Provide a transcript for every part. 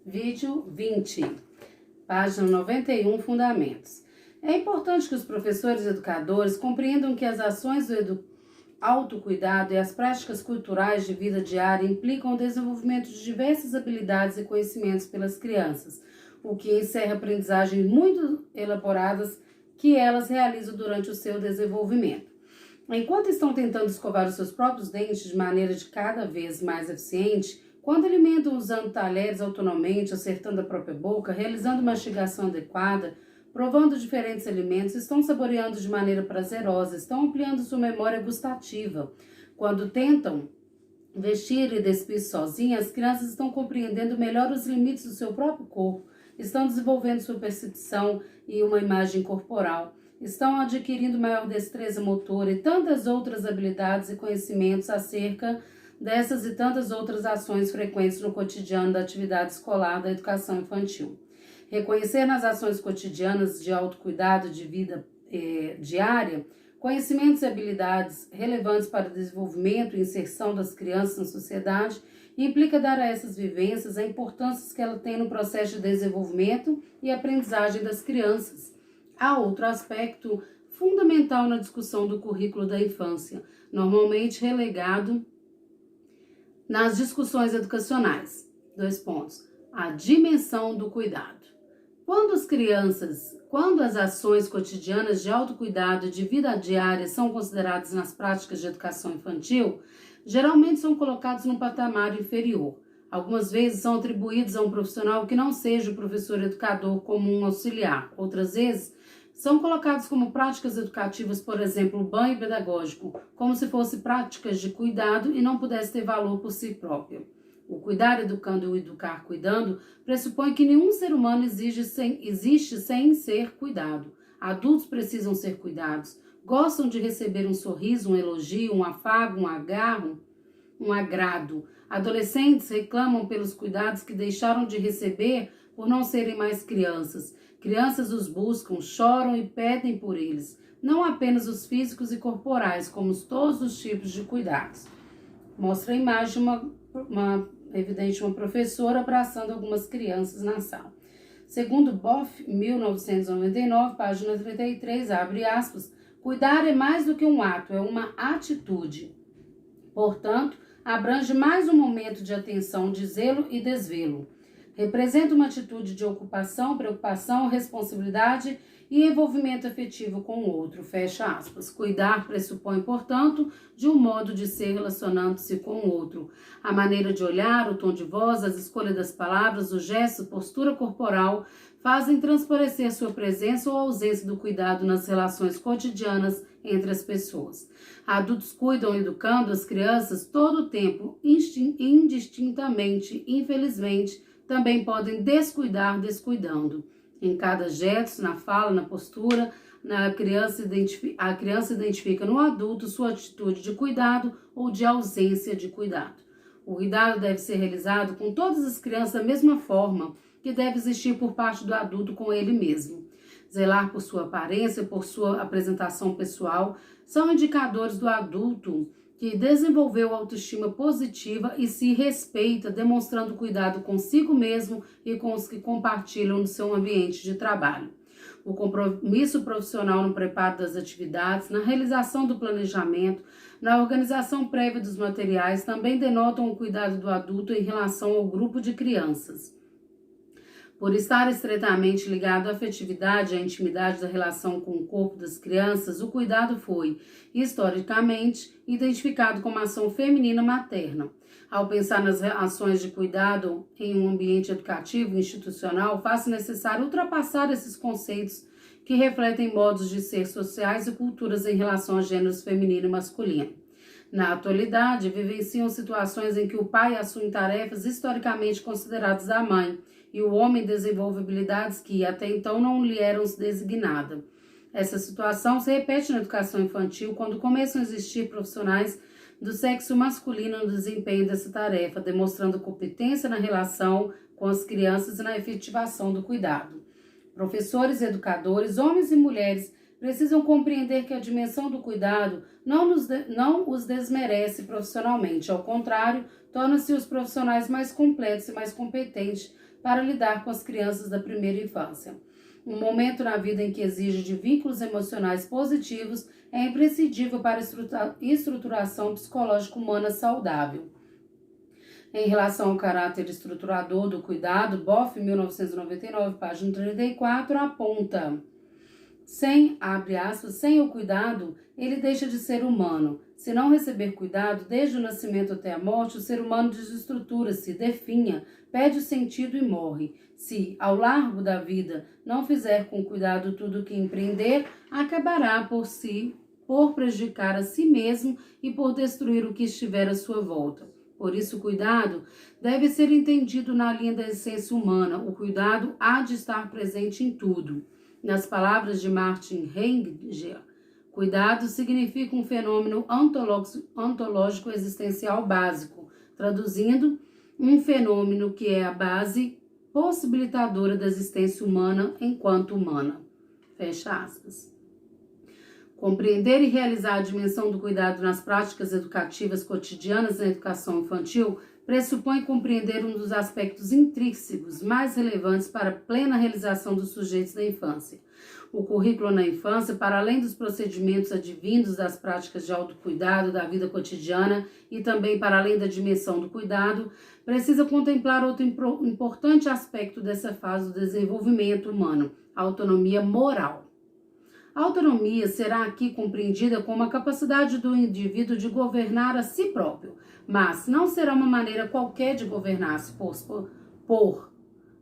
Vídeo 20, página 91, Fundamentos. É importante que os professores e educadores compreendam que as ações do autocuidado e as práticas culturais de vida diária implicam o desenvolvimento de diversas habilidades e conhecimentos pelas crianças, o que encerra aprendizagens muito elaboradas que elas realizam durante o seu desenvolvimento. Enquanto estão tentando escovar os seus próprios dentes de maneira de cada vez mais eficiente, quando alimentam usando talheres autonomamente, acertando a própria boca, realizando mastigação adequada, provando diferentes alimentos, estão saboreando de maneira prazerosa, estão ampliando sua memória gustativa. Quando tentam vestir e despir sozinhas, as crianças estão compreendendo melhor os limites do seu próprio corpo, estão desenvolvendo sua percepção e uma imagem corporal, estão adquirindo maior destreza motora e tantas outras habilidades e conhecimentos acerca dessas e tantas outras ações frequentes no cotidiano da atividade escolar da educação infantil. Reconhecer nas ações cotidianas de autocuidado de vida diária conhecimentos e habilidades relevantes para o desenvolvimento e inserção das crianças na sociedade implica dar a essas vivências a importância que ela tem no processo de desenvolvimento e aprendizagem das crianças. Há outro aspecto fundamental na discussão do currículo da infância, normalmente relegado nas discussões educacionais. 2 pontos. A dimensão do cuidado. Quando as ações cotidianas de autocuidado e de vida diária são consideradas nas práticas de educação infantil, geralmente são colocados num patamar inferior. Algumas vezes são atribuídos a um profissional que não seja o professor educador como um auxiliar. Outras vezes são colocados como práticas educativas, por exemplo, o banho pedagógico, como se fossem práticas de cuidado e não pudesse ter valor por si próprio. O cuidar educando e o educar cuidando pressupõe que nenhum ser humano existe sem ser cuidado. Adultos precisam ser cuidados, gostam de receber um sorriso, um elogio, um afago, um agarro, um agrado. Adolescentes reclamam pelos cuidados que deixaram de receber por não serem mais crianças. Crianças os buscam, choram e pedem por eles, não apenas os físicos e corporais, como todos os tipos de cuidados. Mostra a imagem de uma professora abraçando algumas crianças na sala. Segundo Boff, 1999, página 33, abre aspas, cuidar é mais do que um ato, é uma atitude. Portanto, abrange mais um momento de atenção, de zelo e desvelo. Representa uma atitude de ocupação, preocupação, responsabilidade e envolvimento afetivo com o outro, fecha aspas. Cuidar pressupõe, portanto, de um modo de ser relacionando-se com o outro. A maneira de olhar, o tom de voz, as escolhas das palavras, o gesto, postura corporal fazem transparecer sua presença ou ausência do cuidado nas relações cotidianas entre as pessoas. Adultos cuidam educando as crianças todo o tempo, indistintamente, infelizmente, também podem descuidar descuidando. Em cada gesto, na fala, na postura, a criança identifica no adulto sua atitude de cuidado ou de ausência de cuidado. O cuidado deve ser realizado com todas as crianças da mesma forma que deve existir por parte do adulto com ele mesmo. Zelar por sua aparência, por sua apresentação pessoal, são indicadores do adulto que desenvolveu autoestima positiva e se respeita, demonstrando cuidado consigo mesmo e com os que compartilham no seu ambiente de trabalho. O compromisso profissional no preparo das atividades, na realização do planejamento, na organização prévia dos materiais também denotam o cuidado do adulto em relação ao grupo de crianças. Por estar estreitamente ligado à afetividade e à intimidade da relação com o corpo das crianças, o cuidado foi, historicamente, identificado como ação feminina materna. Ao pensar nas ações de cuidado em um ambiente educativo e institucional, faz-se necessário ultrapassar esses conceitos que refletem modos de ser sociais e culturas em relação a gêneros feminino e masculino. Na atualidade, vivenciam situações em que o pai assume tarefas historicamente consideradas da mãe, e o homem desenvolve habilidades que até então não lhe eram designadas. Essa situação se repete na educação infantil quando começam a existir profissionais do sexo masculino no desempenho dessa tarefa, demonstrando competência na relação com as crianças e na efetivação do cuidado. Professores e educadores, homens e mulheres, precisam compreender que a dimensão do cuidado não os desmerece profissionalmente, ao contrário, torna-se os profissionais mais completos e mais competentes para lidar com as crianças da primeira infância. Um momento na vida em que exige de vínculos emocionais positivos é imprescindível para a estruturação psicológica humana saudável. Em relação ao caráter estruturador do cuidado, Boff, 1999, página 34, aponta: abre aspas, sem o cuidado, ele deixa de ser humano. Se não receber cuidado, desde o nascimento até a morte, o ser humano desestrutura-se, definha, perde o sentido e morre. Se, ao largo da vida, não fizer com cuidado tudo o que empreender, acabará por prejudicar a si mesmo e por destruir o que estiver à sua volta. Por isso, o cuidado deve ser entendido na linha da essência humana. O cuidado há de estar presente em tudo. Nas palavras de Martin Heidegger, cuidado significa um fenômeno ontológico existencial básico, traduzindo, um fenômeno que é a base possibilitadora da existência humana enquanto humana. Fecha aspas. Compreender e realizar a dimensão do cuidado nas práticas educativas cotidianas na educação infantil pressupõe compreender um dos aspectos intrínsecos mais relevantes para a plena realização dos sujeitos da infância. O currículo na infância, para além dos procedimentos advindos das práticas de autocuidado da vida cotidiana e também para além da dimensão do cuidado, precisa contemplar outro importante aspecto dessa fase do desenvolvimento humano, a autonomia moral. A autonomia será aqui compreendida como a capacidade do indivíduo de governar a si próprio, mas não será uma maneira qualquer de governar-se por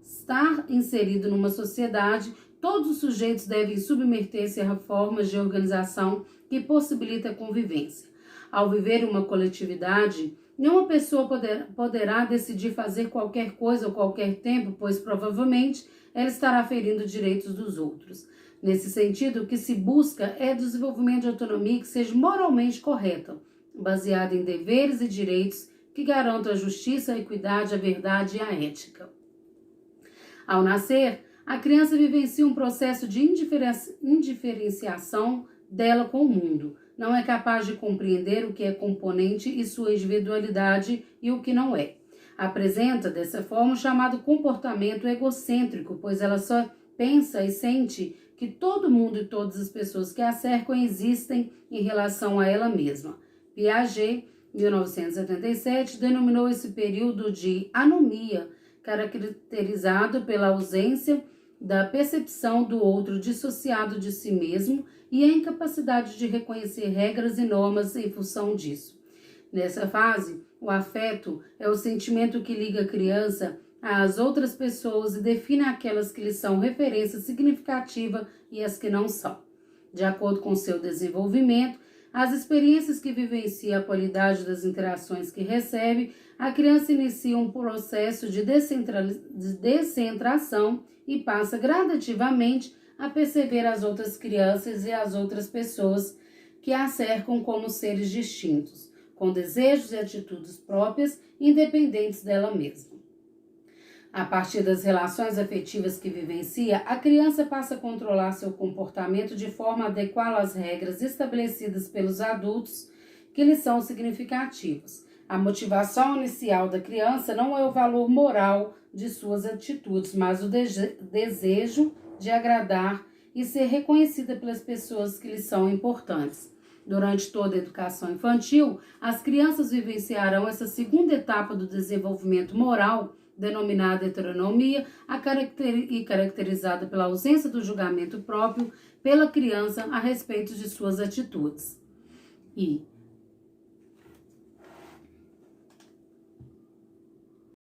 estar inserido numa sociedade. Todos os sujeitos devem submeter-se a formas de organização que possibilitem a convivência. Ao viver uma coletividade, nenhuma pessoa poderá decidir fazer qualquer coisa ou qualquer tempo, pois provavelmente ela estará ferindo direitos dos outros. Nesse sentido, o que se busca é o desenvolvimento de autonomia que seja moralmente correta, baseada em deveres e direitos que garantam a justiça, a equidade, a verdade e a ética. Ao nascer, a criança vivencia um processo de indiferenciação dela com o mundo. Não é capaz de compreender o que é componente e sua individualidade e o que não é. Apresenta, dessa forma, o chamado comportamento egocêntrico, pois ela só pensa e sente que todo mundo e todas as pessoas que a cercam existem em relação a ela mesma. Piaget, 1977, denominou esse período de anomia, caracterizado pela ausência da percepção do outro dissociado de si mesmo e a incapacidade de reconhecer regras e normas em função disso. Nessa fase, o afeto é o sentimento que liga a criança às outras pessoas e define aquelas que lhe são referência significativa e as que não são. De acordo com seu desenvolvimento, as experiências que vivencia a qualidade das interações que recebe, a criança inicia um processo de descentração e passa gradativamente a perceber as outras crianças e as outras pessoas que a cercam como seres distintos, com desejos e atitudes próprias, independentes dela mesma. A partir das relações afetivas que vivencia, a criança passa a controlar seu comportamento de forma a adequá-lo às regras estabelecidas pelos adultos que lhe são significativos. A motivação inicial da criança não é o valor moral de suas atitudes, mas o desejo de agradar e ser reconhecida pelas pessoas que lhe são importantes. Durante toda a educação infantil, as crianças vivenciarão essa segunda etapa do desenvolvimento moral, denominada heteronomia, e caracterizada pela ausência do julgamento próprio pela criança a respeito de suas atitudes. E